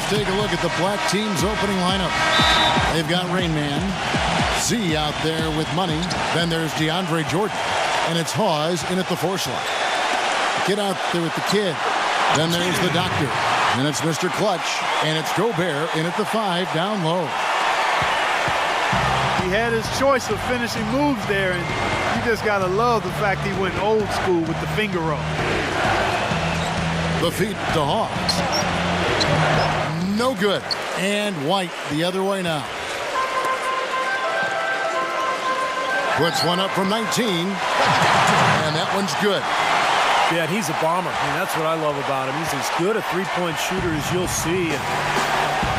Let's take a look at the black team's opening lineup. They've got Rain Man, Z out there with money. Then there's DeAndre Jordan. And it's Hawes in at the 4 slot. Get out there with the kid. Then there's the doctor. And it's Mr. Clutch. And it's Gobert in at the 5 down low. He had his choice of finishing moves there, and you just got to love the fact he went old school with the finger roll. The feet to Hawes. No good. And White the other way now. Puts one up from 19. And that one's good. Yeah, he's a bomber. I mean, that's what I love about him. He's as good a three-point shooter as you'll see. And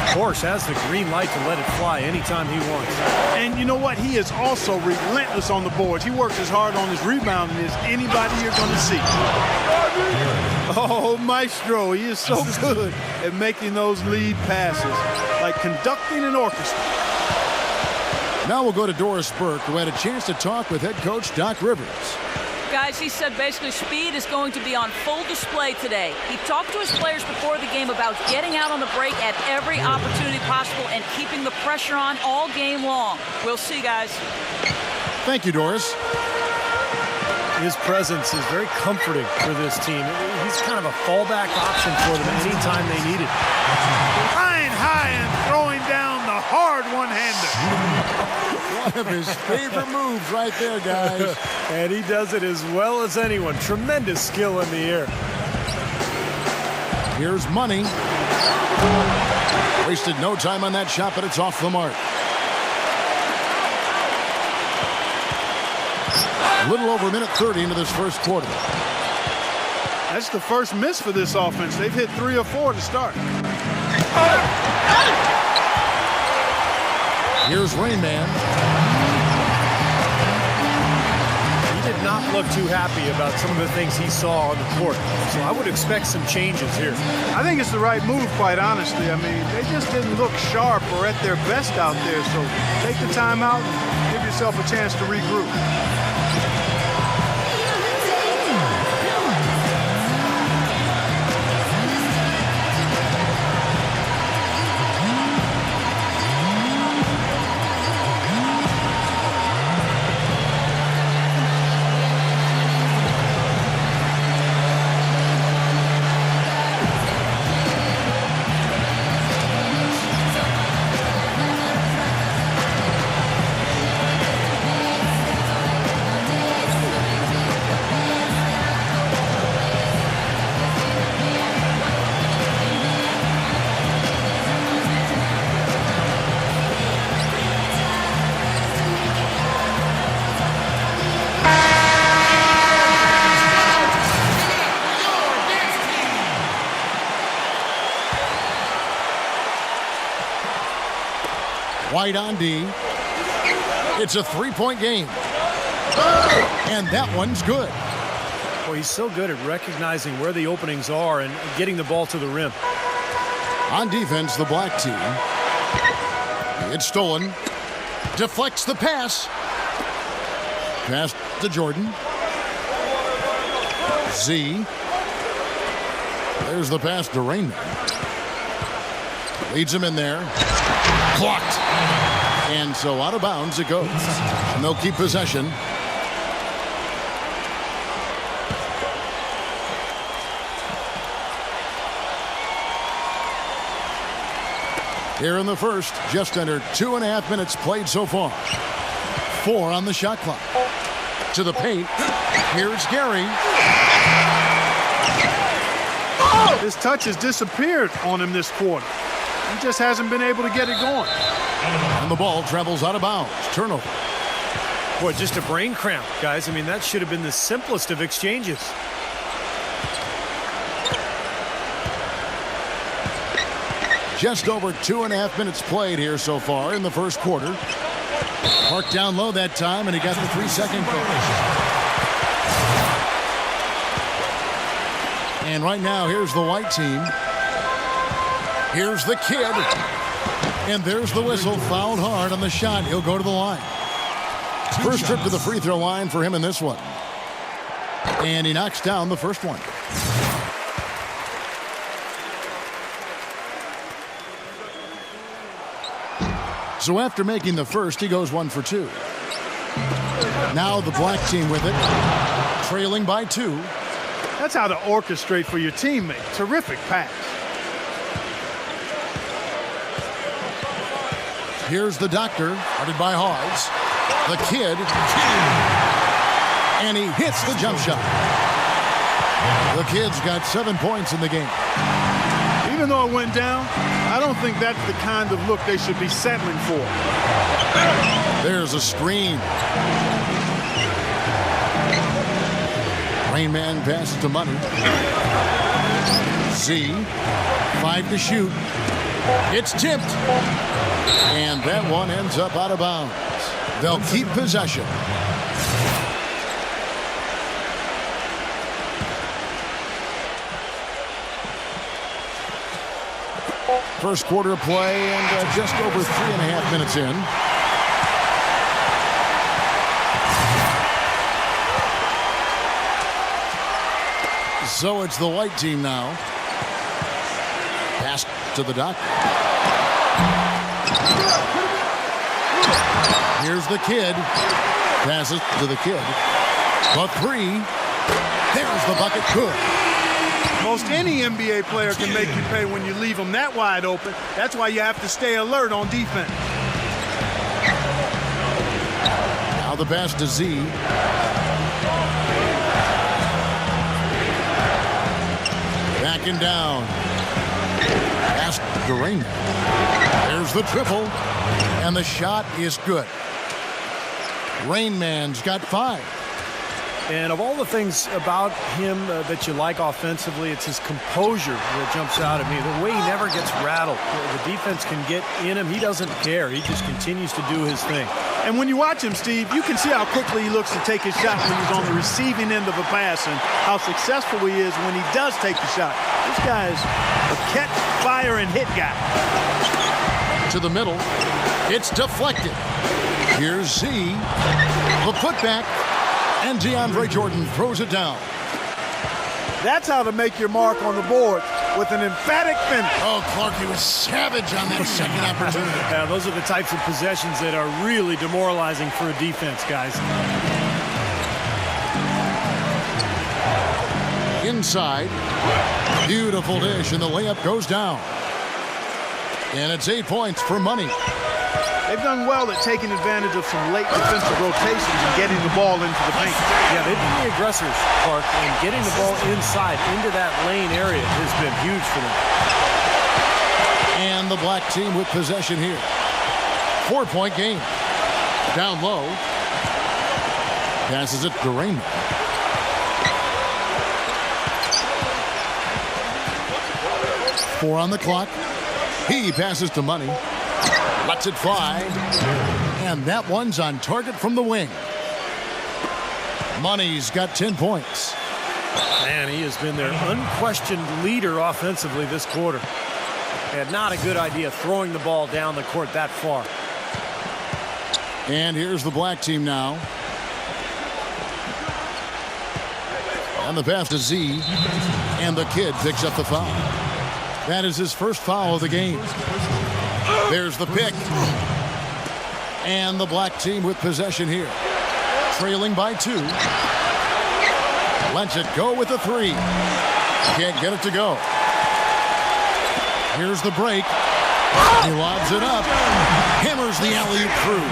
of course, has the green light to let it fly anytime he wants. And you know what? He is also relentless on the boards. He works as hard on his rebounding as anybody you're going to see. Oh, Maestro, he is so good at making those lead passes, like conducting an orchestra. Now we'll go to Doris Burke, who had a chance to talk with head coach Doc Rivers. Guys, he said basically speed is going to be on full display today. He talked to his players before the game about getting out on the break at every opportunity possible and keeping the pressure on all game long. We'll see, guys. Thank you, Doris. His presence is very comforting for this team. He's kind of a fallback option for them anytime they need it. Flying high and throwing down the hard one-hander. One of his favorite moves right there, guys. And he does it as well as anyone. Tremendous skill in the air. Here's Money. Wasted no time on that shot, but it's off the mark. A little over a minute 30 into this first quarter. That's the first miss for this offense. They've hit 3 or 4 to start. Here's Rain Man. He did not look too happy about some of the things he saw on the court. So I would expect some changes here. I think it's the right move, quite honestly. I mean, they just didn't look sharp or at their best out there. So take the time out and give yourself a chance to regroup. White on D. It's a three-point game. And that one's good. Well, he's so good at recognizing where the openings are and getting the ball to the rim. On defense, the black team. It's stolen. Deflects the pass. Pass to Jordan. Z. There's the pass to Rain Man. Leads him in there. Blocked. And so out of bounds it goes. And they'll keep possession. Here in the first, just under 2.5 minutes played so far. 4 on the shot clock. To the paint. Here's Gary. His touch has disappeared on him this quarter. He just hasn't been able to get it going. And the ball travels out of bounds. Turnover. Boy, just a brain cramp, guys. I mean, that should have been the simplest of exchanges. Just over 2.5 minutes played here so far in the first quarter. Parked down low that time, and he got the 3-second bonus. And right now, here's the white team. Here's the kid. And there's the whistle. Fouled hard on the shot. He'll go to the line. First trip to the free throw line for him in this one. And he knocks down the first one. So after making the first, he goes 1 for 2. Now the black team with it, trailing by 2. That's how to orchestrate for your teammate. Terrific pass. Here's the doctor, guarded by Hawes. The kid, and he hits the jump shot. The kid's got 7 points in the game. Even though it went down, I don't think that's the kind of look they should be settling for. There's a screen. Rain Man passes to Money. Z, 5 to shoot. It's tipped. And that one ends up out of bounds. They'll keep possession. First quarter play and just over 3.5 minutes in. So it's the white team now. Pass to the doctor. Here's the kid. Passes to the kid. The 3. There's the bucket. Good. Most any NBA player can make you pay when you leave them that wide open. That's why you have to stay alert on defense. Now the pass to Z. Backing down. Pass to Rain. There's the triple. And the shot is good. Rain Man's got 5. And of all the things about him that you like offensively, it's his composure that jumps out at me. The way he never gets rattled. The defense can get in him. He doesn't care. He just continues to do his thing. And when you watch him, Steve, you can see how quickly he looks to take his shot when he's on the receiving end of a pass and how successful he is when he does take the shot. This guy is a catch, fire, and hit guy. To the middle. It's deflected. Here's Z. The putback. And DeAndre Jordan throws it down. That's how to make your mark on the board with an emphatic finish. Oh, Clark, he was savage on that second opportunity. Yeah, those are the types of possessions that are really demoralizing for a defense, guys. Inside. Beautiful dish, and the layup goes down. And it's 8 points for Money. They've done well at taking advantage of some late defensive rotations and getting the ball into the paint. Yeah, they've been the aggressors, Clark, and getting the ball inside into that lane area has been huge for them. And the black team with possession here. 4-point game. Down low. Passes it to Raymond. Four on the clock. He passes to Money. Lets it fly. And that one's on target from the wing. Money's got 10 points. Man, he has been their unquestioned leader offensively this quarter. And not a good idea throwing the ball down the court that far. And here's the black team now. And the pass to Z. And the kid picks up the foul. That is his first foul of the game. There's the pick. And the black team with possession here. Trailing by 2. Lets it go with a 3. Can't get it to go. Here's the break. He lobs it up. Hammers the alley-oop through.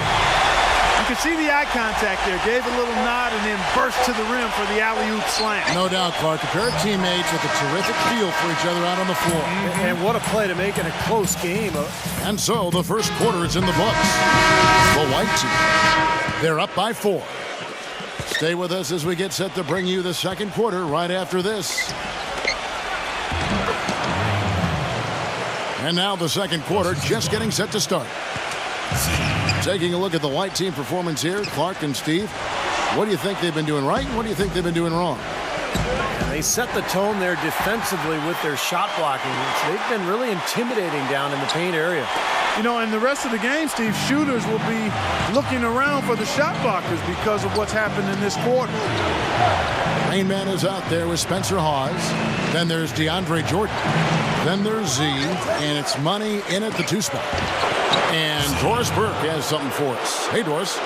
You can see the eye contact there. Gave a little nod and then burst to the rim for the alley-oop slam. No doubt, Clark. A pair of teammates with a terrific feel for each other out on the floor. And what a play to make it a close game. And so the first quarter is in the books. The white team, they're up by 4. Stay with us as we get set to bring you the second quarter right after this. And now the second quarter just getting set to start. Taking a look at the white team performance here, Clark and Steve. What do you think they've been doing right? And what do you think they've been doing wrong? And they set the tone there defensively with their shot blocking. They've been really intimidating down in the paint area. You know, in the rest of the game, Steve, shooters will be looking around for the shot blockers because of what's happened in this quarter. Rain Man is out there with Spencer Hawes. Then there's DeAndre Jordan. Then there's Z, and it's Money in at the 2 spot. And Doris Burke has something for us. Hey, Doris.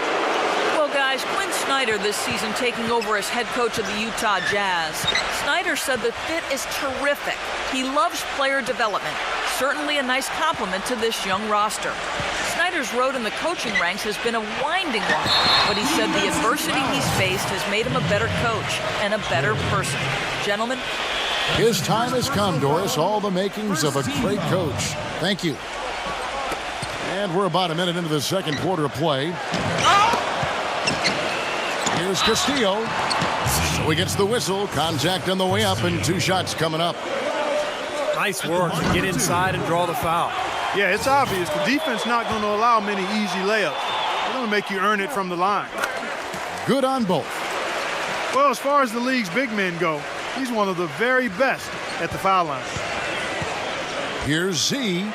Well, guys, Quinn Snyder this season taking over as head coach of the Utah Jazz. Snyder said the fit is terrific. He loves player development. Certainly a nice compliment to this young roster. Snyder's road in the coaching ranks has been a winding one, but he said the adversity he's faced has made him a better coach and a better person. Gentlemen, his time has come, Doris. All the makings of a great coach. Thank you. And we're about a minute into the second quarter of play. Here's Castillo. So he gets the whistle. Contact on the way up, and 2 shots coming up. Nice work to get inside and draw the foul. Yeah, it's obvious. The defense not going to allow many easy layups. They're going to make you earn it from the line. Good on both. Well, as far as the league's big men go, he's one of the very best at the foul line. Here's Z.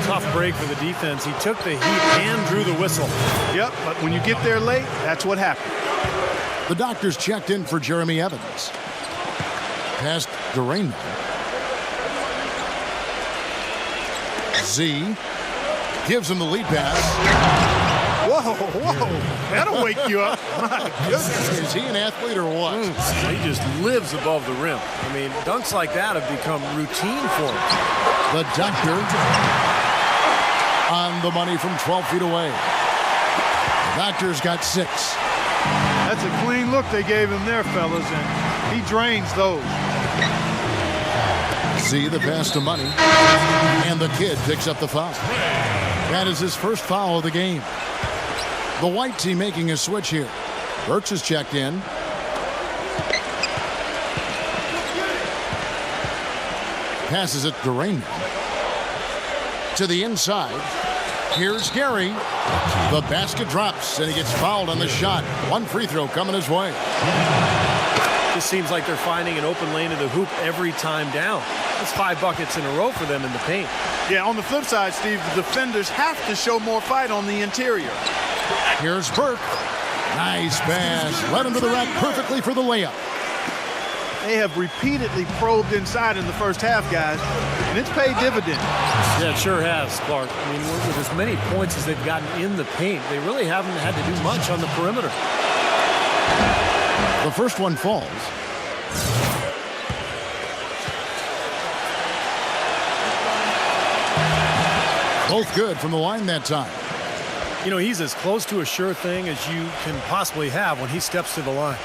Tough break for the defense. He took the heat and drew the whistle. Yep, but when you get there late, that's what happened. The doctors checked in for Jeremy Evans. Past Rainman. Z gives him the lead pass. Whoa. That'll wake you up. My goodness. Is he an athlete or what? He just lives above the rim. I mean, dunks like that have become routine for him. The doctor on the money from 12 feet away. The doctor's got 6. That's a clean look they gave him there, fellas, and he drains those. See the pass to Money, and the kid picks up the foul. That is his first foul of the game. The white team making a switch here. Birch is checked in. Passes it to Rainman. To the inside. Here's Gary. The basket drops, and he gets fouled on the shot. 1 free throw coming his way. Just seems like they're finding an open lane to the hoop every time down. That's 5 buckets in a row for them in the paint. Yeah, on the flip side, Steve, the defenders have to show more fight on the interior. Here's Burke. Nice pass. Led him to the rack perfectly for the layup. They have repeatedly probed inside in the first half, guys, and it's paid dividends. Yeah, it sure has, Clark. I mean, with as many points as they've gotten in the paint, they really haven't had to do much on the perimeter. The first one falls. Both good from the line that time. You know, he's as close to a sure thing as you can possibly have when he steps to the line.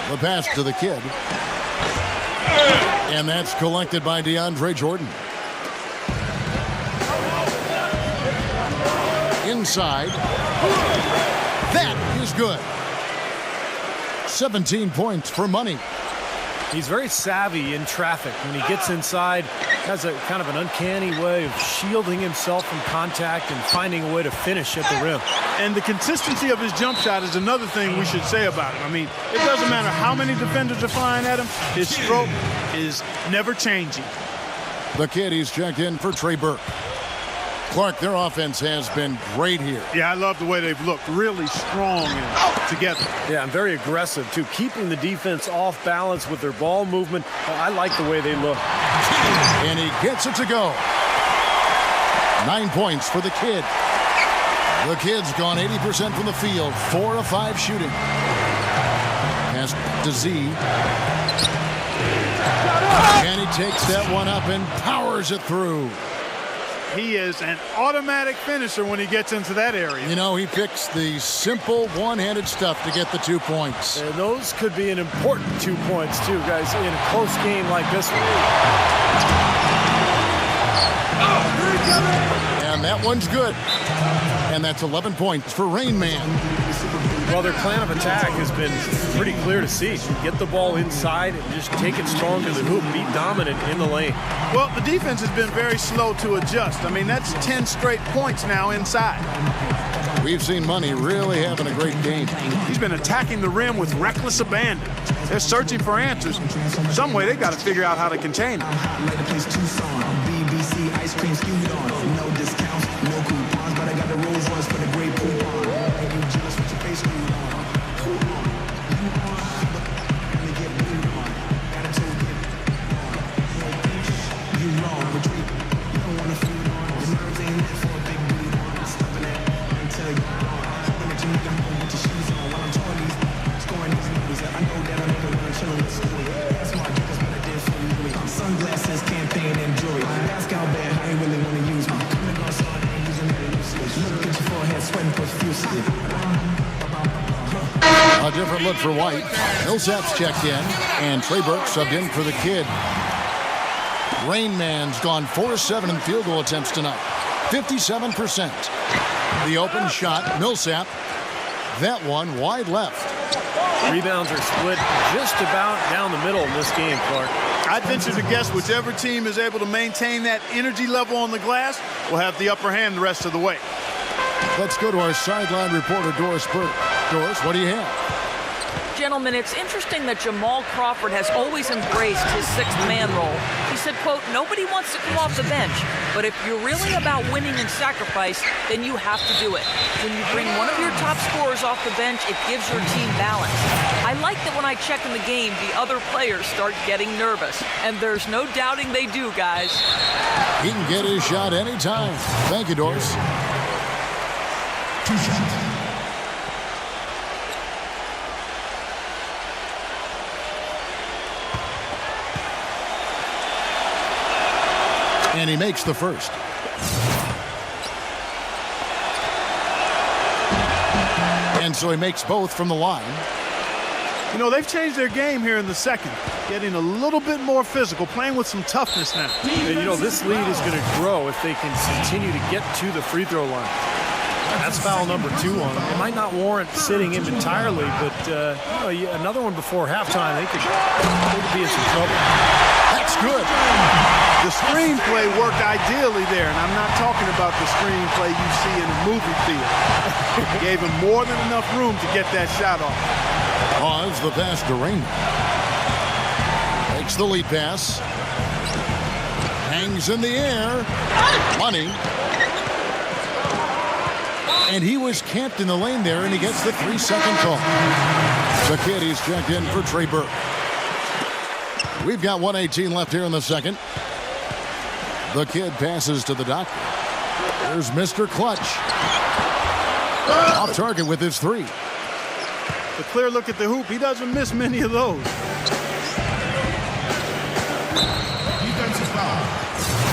The pass to the kid. And that's collected by DeAndre Jordan. Inside. That is good. 17 points for Money. He's very savvy in traffic. When he gets inside, has a kind of an uncanny way of shielding himself from contact and finding a way to finish at the rim. And the consistency of his jump shot is another thing we should say about him. I mean, it doesn't matter how many defenders are flying at him. His stroke is never changing. The kid, he's checked in for Trey Burke. Clark, their offense has been great here. Yeah, I love the way they've looked. Really strong and together. Yeah, and very aggressive, too. Keeping the defense off balance with their ball movement. I like the way they look. And he gets it to go. 9 points for the kid. The kid's gone 80% from the field. 4 of 5 shooting. Pass to Z. And he takes that one up and powers it through. He is an automatic finisher when he gets into that area. You know, he picks the simple one-handed stuff to get the 2 points. And those could be an important 2 points, too, guys, in a close game like this one. And that one's good. And that's 11 points for Rain Man. Well, their plan of attack has been pretty clear to see. Get the ball inside and just take it strong to the hoop. Be dominant in the lane. Well, the defense has been very slow to adjust. I mean, that's 10 straight points now inside. We've seen Money really having a great game. He's been attacking the rim with reckless abandon. They're searching for answers. Some way they got to figure out how to contain him. different look for White. Millsap's checked in, and Trey Burke subbed in for the kid. Rain Man's gone 4-7 in field goal attempts tonight. 57%. The open shot, Millsap. That one wide left. Rebounds are split just about down the middle in this game, Clark. I'd venture to guess whichever team is able to maintain that energy level on the glass will have the upper hand the rest of the way. Let's go to our sideline reporter, Doris Burke. Doris, what do you have? Gentlemen, it's interesting that Jamal Crawford has always embraced his sixth man role. He said, quote, nobody wants to come off the bench, but if you're really about winning and sacrifice, then you have to do it. When you bring one of your top scorers off the bench, it gives your team balance. I like that when I check in the game, the other players start getting nervous, and there's no doubting they do, guys. He can get his shot anytime. Thank you, Doris. 2 shots. And he makes the first. And so he makes both from the line. You know, they've changed their game here in the second, getting a little bit more physical, playing with some toughness now. You know, this lead is going to grow if they can continue to get to the free throw line. That's foul number 2 on them. It might not warrant sitting him entirely, but you know, another one before halftime, they could be in some trouble. That's good. The screenplay worked ideally there, and I'm not talking about the screenplay you see in a movie theater. Gave him more than enough room to get that shot off. Pause the pass to Rain. Makes the lead pass. Hangs in the air. Money. And he was camped in the lane there, and he gets the 3-second call. The kid, he's checked in for Trey Burke. We've got 1:18 left here in the second. The kid passes to the doctor. There's Mr. Clutch. Off target with his 3. A clear look at the hoop. He doesn't miss many of those.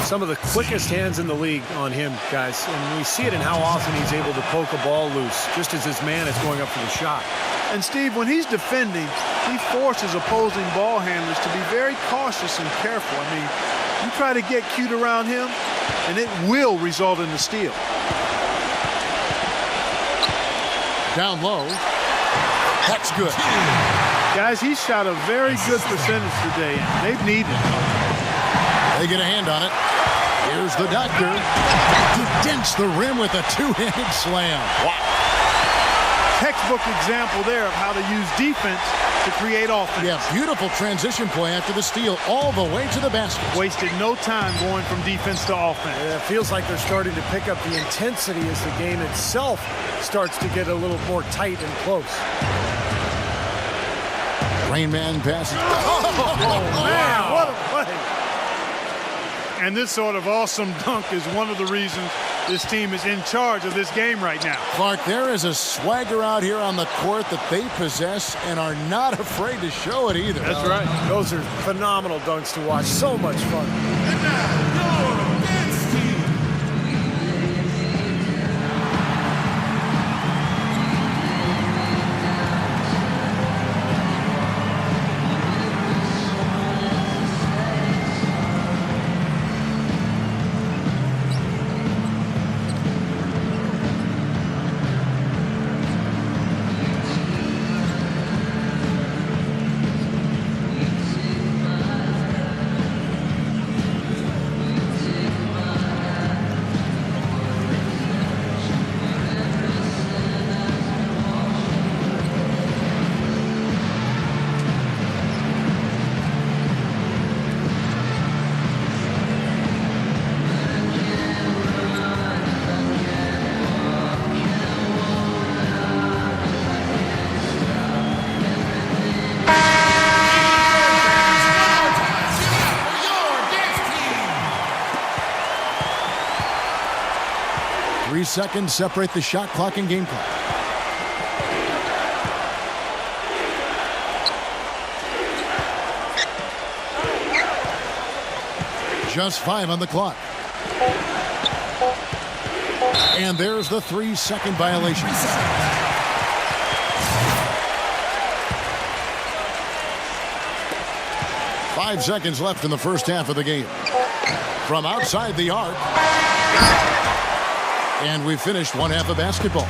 Some of the quickest hands in the league on him, guys. And we see it in how often he's able to poke a ball loose, just as his man is going up for the shot. And, Steve, when he's defending, he forces opposing ball handlers to be very cautious and careful. I mean, you try to get cute around him, and it will result in a steal. Down low. That's good. Guys, he shot a very good percentage today, and they've needed it. They get a hand on it. Here's the doctor. He dents the rim with a 2-handed slam. Wow. Textbook example there of how to use defense to create offense. Yeah, beautiful transition play after the steal all the way to the basket. Wasted no time going from defense to offense. It feels like they're starting to pick up the intensity as the game itself starts to get a little more tight and close. Rain Man passes. Oh, man, what a play. And this sort of awesome dunk is one of the reasons this team is in charge of this game right now. Clark, there is a swagger out here on the court that they possess and are not afraid to show it either. That's right. Those are phenomenal dunks to watch. So much fun. And now, your next team. Seconds separate the shot clock and game clock. Just 5 on the clock. And there's the 3-second violation. 5 seconds left in the first half of the game. From outside the arc. And we finished one half of basketball.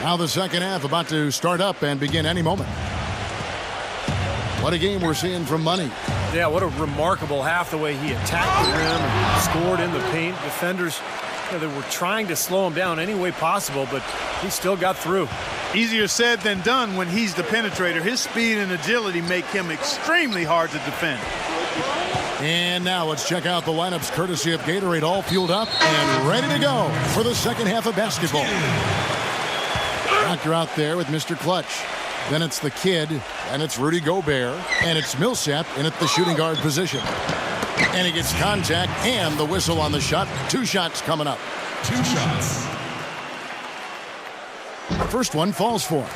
Now the second half about to start up and begin any moment. What a game we're seeing from Money. Yeah, what a remarkable half, the way he attacked the rim and scored in the paint. Defenders, they were trying to slow him down any way possible, but he still got through. Easier said than done when he's the penetrator. His speed and agility make him extremely hard to defend. And now let's check out the lineups courtesy of Gatorade, all fueled up and ready to go for the second half of basketball. Doctor out there with Mr. Clutch. Then it's the kid, and it's Rudy Gobert, and it's Millsap in at the shooting guard position. And he gets contact and the whistle on the shot. 2 shots coming up. 2 shots. First one falls for him.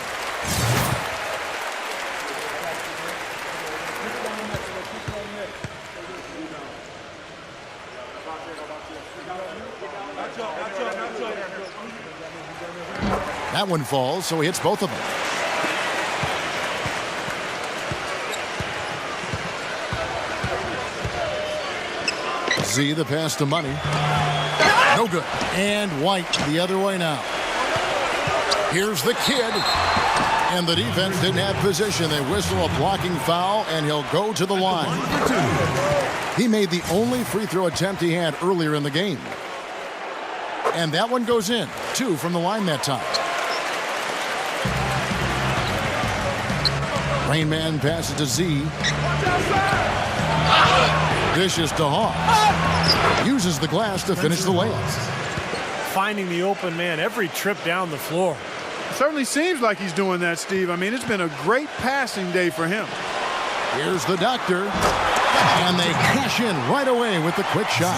That one falls, so he hits both of them. Z, the pass to Money. No good. And White the other way now. Here's the kid. And the defense didn't have position. They whistle a blocking foul, and he'll go to the line. He made the only free throw attempt he had earlier in the game. And that one goes in. 2 from the line that time. Rain Man passes to Z. Dishes to Hawks. Uses the glass to finish the layup. Finding the open man every trip down the floor. It certainly seems like he's doing that, Steve. I mean, it's been a great passing day for him. Here's the Doctor. And they cash in right away with the quick shot.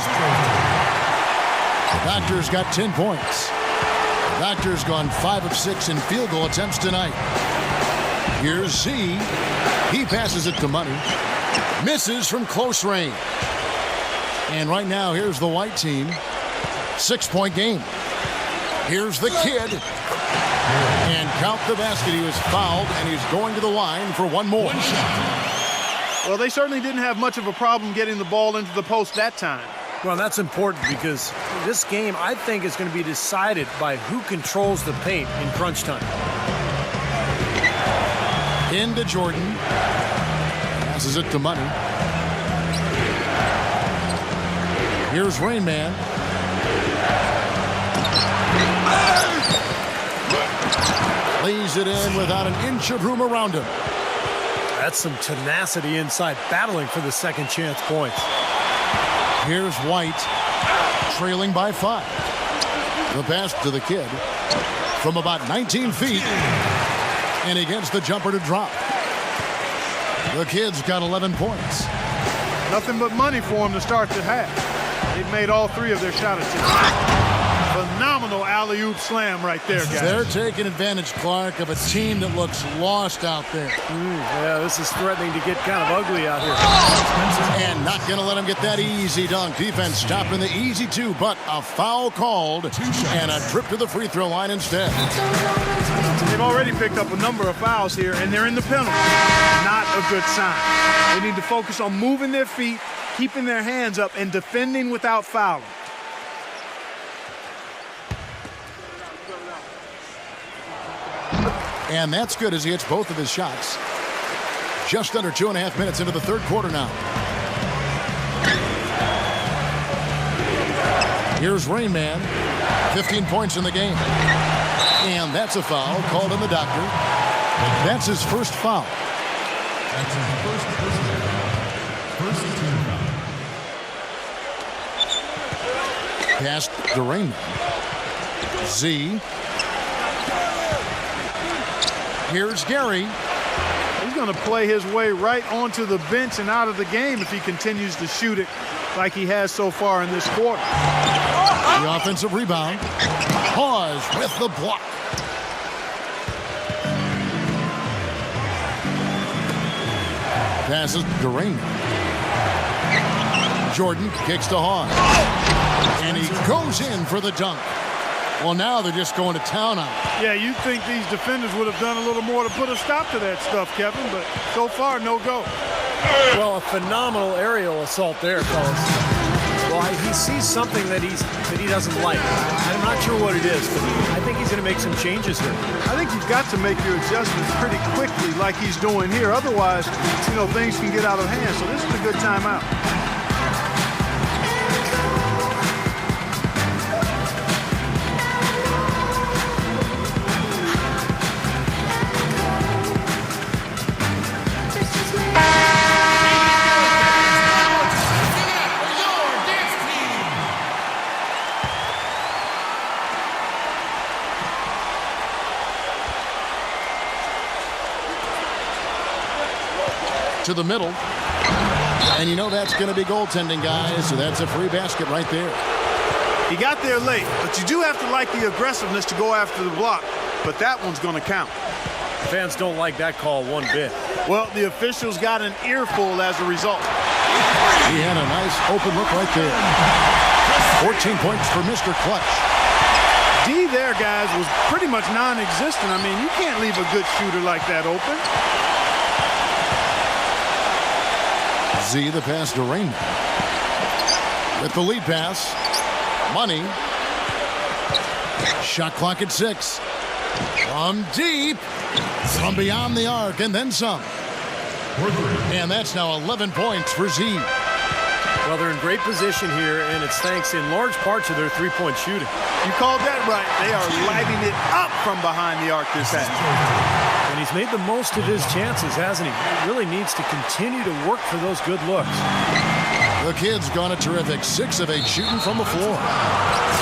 The Doctor's got 10 points. The Doctor's gone 5 of 6 in field goal attempts tonight. Here's Z. He passes it to Money. Misses from close range. And right now, here's the White team. 6-point game. Here's the kid. And count the basket. He was fouled, and he's going to the line for one more. Well, they certainly didn't have much of a problem getting the ball into the post that time. Well, that's important because this game, I think, is going to be decided by who controls the paint in crunch time. Into Jordan. Passes it to Money. Here's Rain Man. Lays it in without an inch of room around him. That's some tenacity inside, battling for the second chance points. Here's White, trailing by 5. The pass to the kid from about 19 feet. And he gets the jumper to drop. The kid's got 11 points. Nothing but money for him to start the half. They've made all 3 of their shot attempts. Phenomenal alley-oop slam right there, guys. They're taking advantage, Clark, of a team that looks lost out there. Yeah, this is threatening to get kind of ugly out here. And not going to let him get that easy dunk. Defense stopping the easy 2, but a foul called and a trip to the free throw line instead. They've already picked up a number of fouls here, and they're in the penalty. Not a good sign. They need to focus on moving their feet, keeping their hands up, and defending without fouling. And that's good as he hits both of his shots. Just under 2.5 minutes into the third quarter now. Here's Rain Man. 15 points in the game. And that's a foul called on the Doctor. That's his first foul. That's his first team foul. Pass to Rain Man. Z. Here's Gary. He's going to play his way right onto the bench and out of the game if he continues to shoot it like he has so far in this quarter. The offensive rebound. Pause with the block. Passes to Rain. Jordan kicks to Hawes. And he goes in for the dunk. Well, now they're just going to town on it. Yeah, you'd think these defenders would have done a little more to put a stop to that stuff, Kevin, but so far, no go. Well, a phenomenal aerial assault there, fellas. Well, he sees something that he doesn't like. I'm not sure what it is, but I think he's going to make some changes here. I think you've got to make your adjustments pretty quickly like he's doing here. Otherwise, things can get out of hand. So this is a good timeout. To the middle. And you know that's going to be goaltending, guys, so that's a free basket right there. He got there late, but you do have to like the aggressiveness to go after the block, but that one's going to count. Fans don't like that call one bit. Well, the officials got an earful as a result. He had a nice open look right there. 14 points for Mr. Clutch. D there, guys, was pretty much non-existent. I mean, you can't leave a good shooter like that open. Z, the pass to Rainman. With the lead pass. Money. Shot clock at 6. From deep. From beyond the arc and then some. And that's now 11 points for Z. Well, they're in great position here, and it's thanks in large part to their three-point shooting. You called that right. They are lighting it up from behind the arc this half. And he's made the most of his chances, hasn't he? He really needs to continue to work for those good looks. The kid's gone a terrific 6 of 8 shooting from the floor.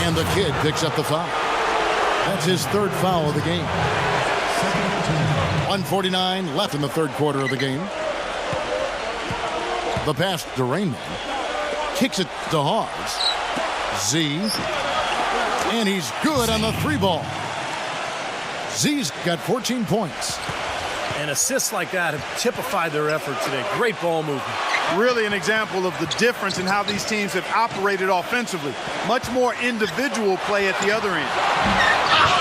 And the kid picks up the foul. That's his third foul of the game. 1:49 left in the third quarter of the game. The pass to Rainman. Kicks it to Hawes. Z. And he's good on the 3 ball. Z's got 14 points. And assists like that have typified their effort today. Great ball movement. Really an example of the difference in how these teams have operated offensively. Much more individual play at the other end.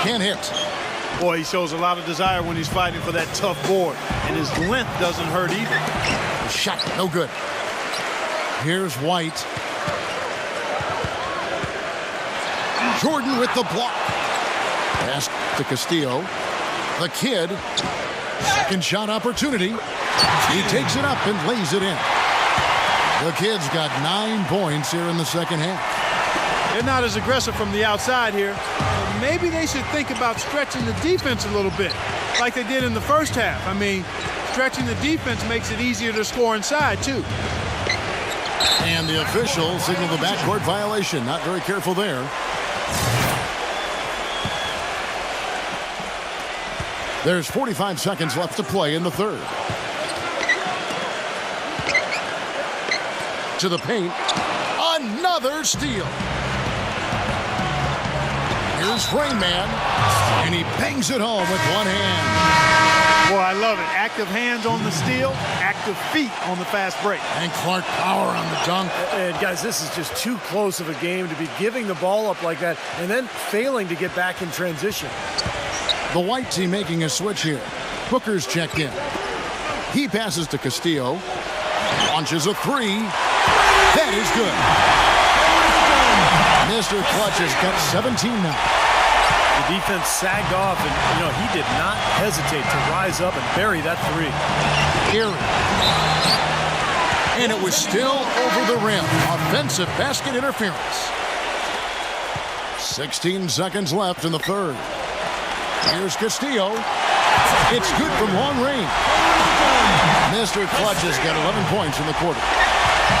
Can't hit. Boy, he shows a lot of desire when he's fighting for that tough board. And his length doesn't hurt either. Shot, no good. Here's White. Jordan with the block. Pass to Castillo. The kid. Second shot opportunity. He takes it up and lays it in. The kid's got 9 points here in the second half. They're not as aggressive from the outside here. But maybe they should think about stretching the defense a little bit, like they did in the first half. I mean, stretching the defense makes it easier to score inside, too. And the official signaled the backcourt violation. Not very careful there. There's 45 seconds left to play in the third. To the paint. Another steal. Here's Rainman. And he bangs it home with one hand. Boy, I love it. Active hands on the steal, active feet on the fast break. And Clark power on the dunk. And guys, this is just too close of a game to be giving the ball up like that and then failing to get back in transition. The White team making a switch here. Booker's checked in. He passes to Castillo. Launches a 3. That is good. Mr. Clutch has got 17 now. The defense sagged off, and, he did not hesitate to rise up and bury that 3. Here. And it was still over the rim. Offensive basket interference. 16 seconds left in the third. Here's Castillo. It's good from long range. Mr. Clutch has got 11 points in the quarter.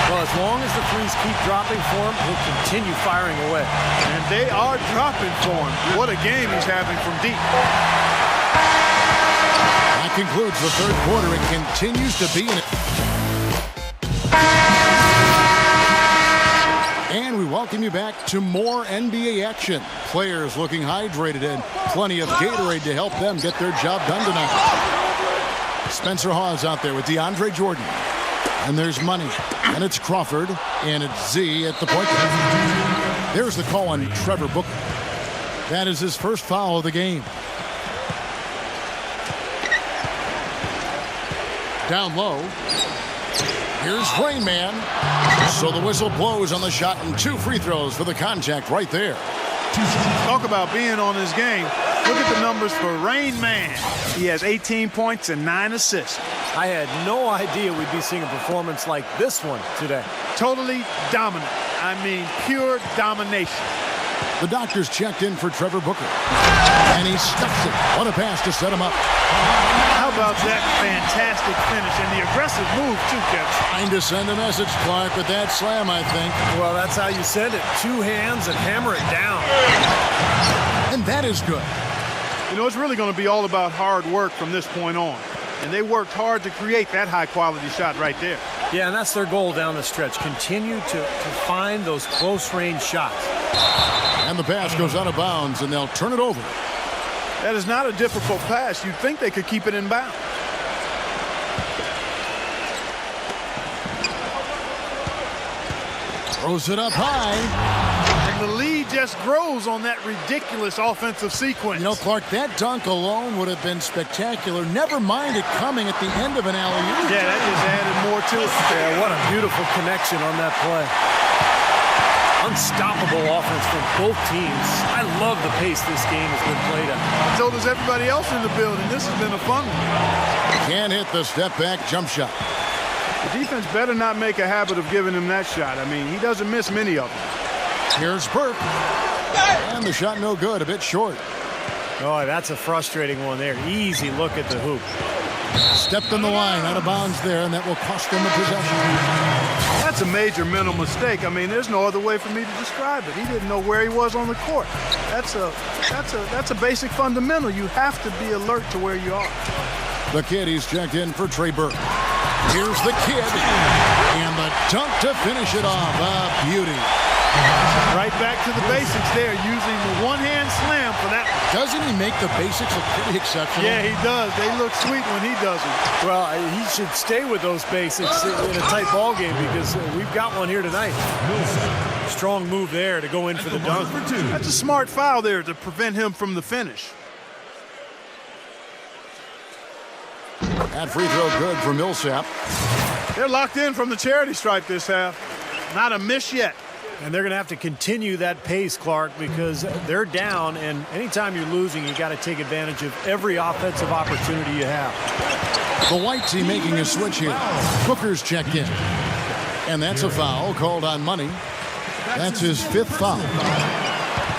Well, as long as the threes keep dropping for him, he'll continue firing away. And they are dropping for him. What a game he's having from deep. That concludes the third quarter. It continues to be And we welcome you back to more NBA action. Players looking hydrated and plenty of Gatorade to help them get their job done tonight. Spencer Hawes out there with DeAndre Jordan. And there's money. And it's Crawford. And it's Z at the point guard. There's the call on Trevor Booker. That is his first foul of the game. Down low. Here's Rain Man. So the whistle blows on the shot and 2 free throws for the contact right there. Talk about being on his game. Look at the numbers for Rain Man. He has 18 points and 9 assists. I had no idea we'd be seeing a performance like this one today. Totally dominant. I mean, pure domination. The doctors checked in for Trevor Booker. And he stuffs it. What a pass to set him up. How about that fantastic finish and the aggressive move, too, Kevin? Trying to send a message, Clark, with that slam, I think. Well, that's how you send it. 2 hands and hammer it down. And that is good. You know, it's really going to be all about hard work from this point on. And they worked hard to create that high-quality shot right there. Yeah, and that's their goal down the stretch. Continue to find those close-range shots. And the pass goes out of bounds, and they'll turn it over. That is not a difficult pass. You'd think they could keep it in bounds. Throws it up high. And the lead just grows on that ridiculous offensive sequence. You know, Clark, that dunk alone would have been spectacular. Never mind it coming at the end of an alley-oop. Yeah, that just added more to it. Yeah, what a beautiful connection on that play. Unstoppable offense from both teams. I love the pace this game has been played at. So does everybody else in the building. This has been a fun one. Can't hit the step-back jump shot. The defense better not make a habit of giving him that shot. I mean, he doesn't miss many of them. Here's Burke. And the shot no good, a bit short. Oh, that's a frustrating one there. Easy look at the hoop. Stepped on the line, out of bounds there, and that will cost them the possession. That's a major mental mistake. I mean, there's no other way for me to describe it. He didn't know where he was on the court. That's a basic fundamental. You have to be alert to where you are. The kid, he's checked in for Trey Burke. Here's the kid. And the dunk to finish it off. A beauty. Right back to the basics there, using the one-hand slam for that. Doesn't he make the basics look pretty exceptional? Yeah, he does. They look sweet when he does it. Well, he should stay with those basics in a tight ball game because we've got one here tonight. Strong move there to go in for the dunk. That's a smart foul there to prevent him from the finish. That free throw good for Millsap. They're locked in from the charity stripe this half. Not a miss yet. And they're going to have to continue that pace, Clark, because they're down, and anytime you're losing, you got to take advantage of every offensive opportunity you have. The white team making a switch here. Booker's checked in. And that's a foul called on Money. That's his 5th foul.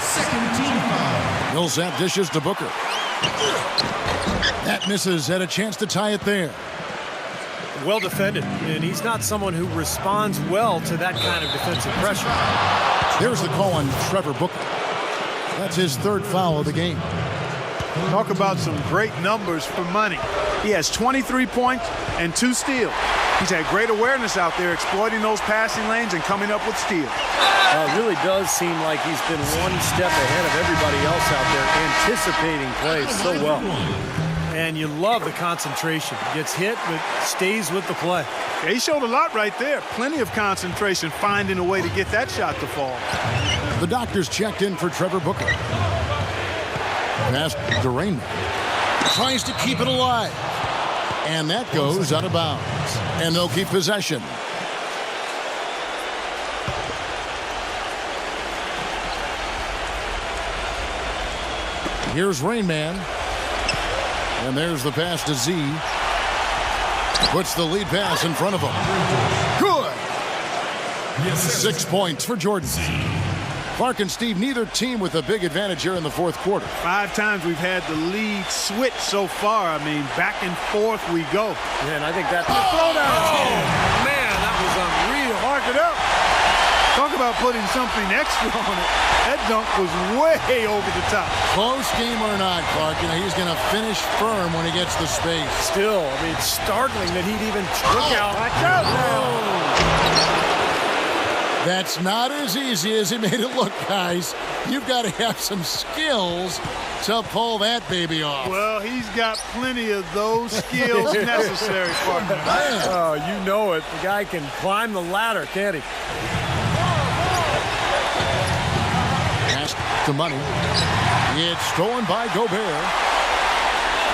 Second team foul. Millsap dishes to Booker. That misses. Had a chance to tie it there. Well defended, and he's not someone who responds well to that kind of defensive pressure. There's the call on Trevor Booker. That's his 3rd foul of the game. Talk about some great numbers for Money. He has 23 points and 2 steals. He's had great awareness out there, exploiting those passing lanes and coming up with steals. It really does seem like he's been one step ahead of everybody else out there, anticipating plays so well. And you love the concentration. Gets hit, but stays with the play. Yeah, he showed a lot right there. Plenty of concentration, finding a way to get that shot to fall. The doctors checked in for Trevor Booker. Pass to Rain Man. Tries to keep it alive. And that goes out of bounds. And they'll keep possession. Here's Rain Man. And there's the pass to Z. Puts the lead pass in front of him. Good! 6 points for Jordan. Clark and Steve, neither team with a big advantage here in the 4th quarter. 5 times we've had the lead switch so far. I mean, back and forth we go. Yeah, and I think that man, that was unreal. Mark it up. Talk about putting something extra on it. That dunk was way over the top. Close game or not, Clark, you know, he's going to finish firm when he gets the space. Still, I mean, it's startling that he'd even look out. Watch out now. That's not as easy as he made it look, guys. You've got to have some skills to pull that baby off. Well, he's got plenty of those skills necessary, partner. Oh, you know it. The guy can climb the ladder, can't he? Pass to Money. It's stolen by Gobert.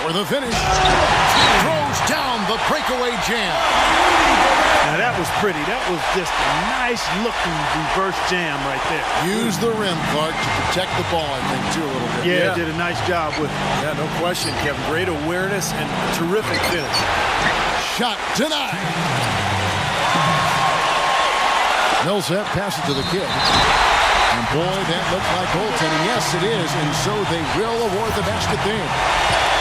For the finish. Throws down the breakaway jam. Now, that was pretty. That was just a nice-looking reverse jam right there. Use the rim, Clark, to protect the ball, I think, too, a little bit. Yeah, did a nice job with it. Yeah, no question, Kevin. Great awareness and terrific finish. Shot denied. Millsap passes to the kid. And boy, that looked like goaltending. Yes, it is, and so they will award the basket there.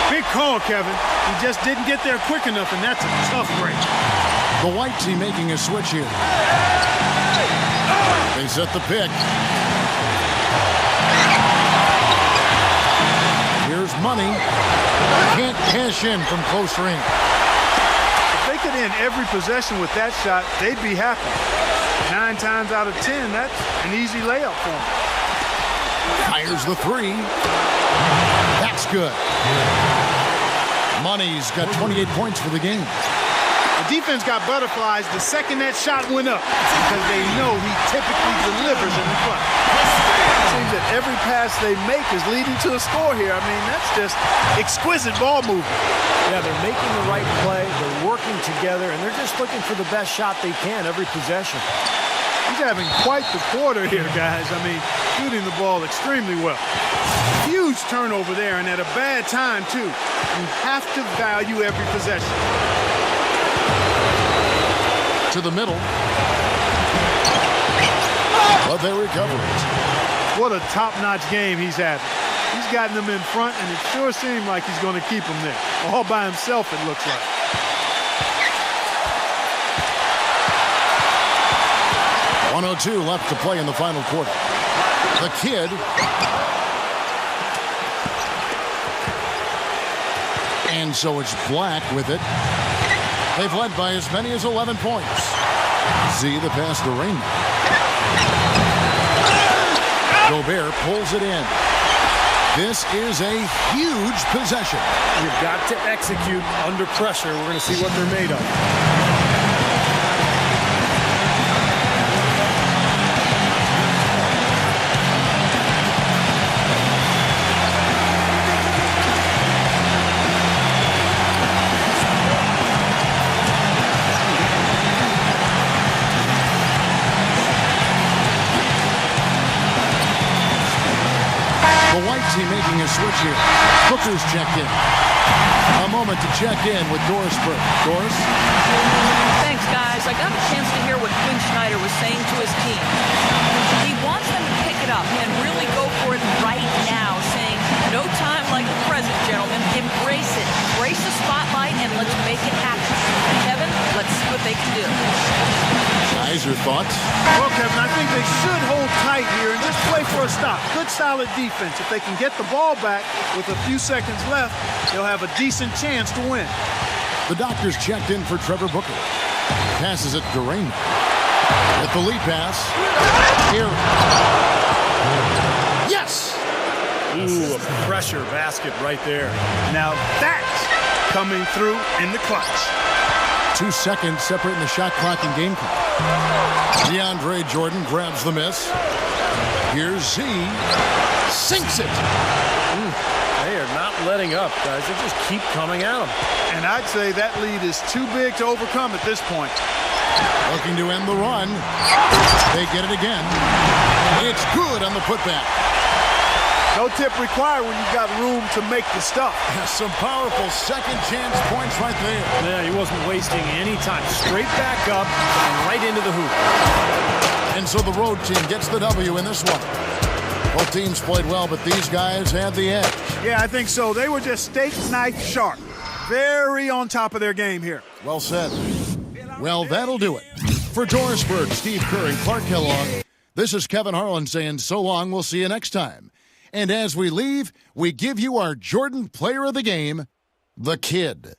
Big call, Kevin. He just didn't get there quick enough, and that's a tough break. The White team making a switch here. They set the pick. Here's Money. Can't cash in from close range. If they could end every possession with that shot, they'd be happy. 9 times out of 10, that's an easy layup for them. Fires the three. That's good. Money's got 28 points for the game. The defense got butterflies the second that shot went up because they know he typically delivers in the clutch. It seems that every pass they make is leading to a score here. I mean, that's just exquisite ball movement. Yeah, they're making the right play, they're working together, and they're just looking for the best shot they can every possession. He's having quite the quarter here, guys. I mean, shooting the ball extremely well. Huge turnover there, and at a bad time, too. You have to value every possession. To the middle. But they recover it. What a top-notch game he's having. He's gotten them in front, and it sure seemed like he's going to keep them there. All by himself, it looks like. .102 left to play in the final quarter. The kid. And so it's Black with it. They've led by as many as 11 points. Z the pass to Rainman. Gobert pulls it in. This is a huge possession. You've got to execute under pressure. We're going to see what they're made of. The White team making a switch here. Booker's checked in. A moment to check in with Doris Burke. Doris? Thanks, guys. I got a chance to hear what Quinn Snyder was saying to his team. He wants them to pick it up and really go for it right now, saying, no time like the present, gentlemen. Embrace it. Embrace the spotlight, and let's make it happen. Kevin, let's see what they can do. Guys, your thoughts? Well, Kevin, I think they should hold tight here and just play for a stop. Good, solid defense. If they can get the ball back with a few seconds left, they'll have a decent chance to win. The doctors checked in for Trevor Booker. Passes it to Rainman. With the lead pass. Here. Yes! Ooh, a pressure basket right there. Now that's coming through in the clutch. 2 seconds separating the shot clock and game clock. DeAndre Jordan grabs the miss. Here's Z. Sinks it. They are not letting up, guys. They just keep coming at them. And I'd say that lead is too big to overcome at this point. Looking to end the run. They get it again. It's good on the putback. No tip required when you've got room to make the stuff. Some powerful second chance points right there. Yeah, he wasn't wasting any time. Straight back up and right into the hoop. And so the road team gets the W in this one. Both teams played well, but these guys had the edge. Yeah, I think so. They were just steak knife sharp. Very on top of their game here. Well said. Well, that'll do it. For Doris Burke, Steve Kerr, and Clark Kellogg, this is Kevin Harlan saying so long. We'll see you next time. And as we leave, we give you our Jordan Player of the Game, the Kid.